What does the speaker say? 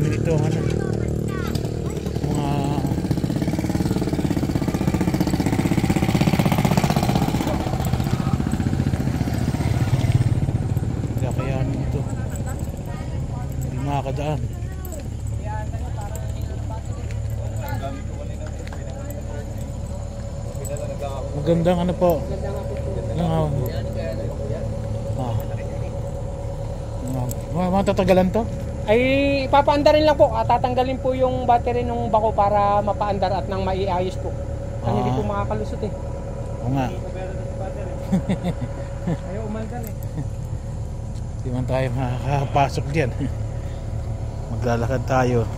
marami dito ano, mga kakayanin ito, hindi makakadaan. Magandang ano po, matatagalan to? Ay ipapaandarin lang po, tatanggalin po yung battery ng bako para mapaandar at nang maiayos po. Hindi po makakalusot eh. Oo nga. Ayaw umandar eh. Hindi man tayo makakapasok dyan. Maglalakad tayo.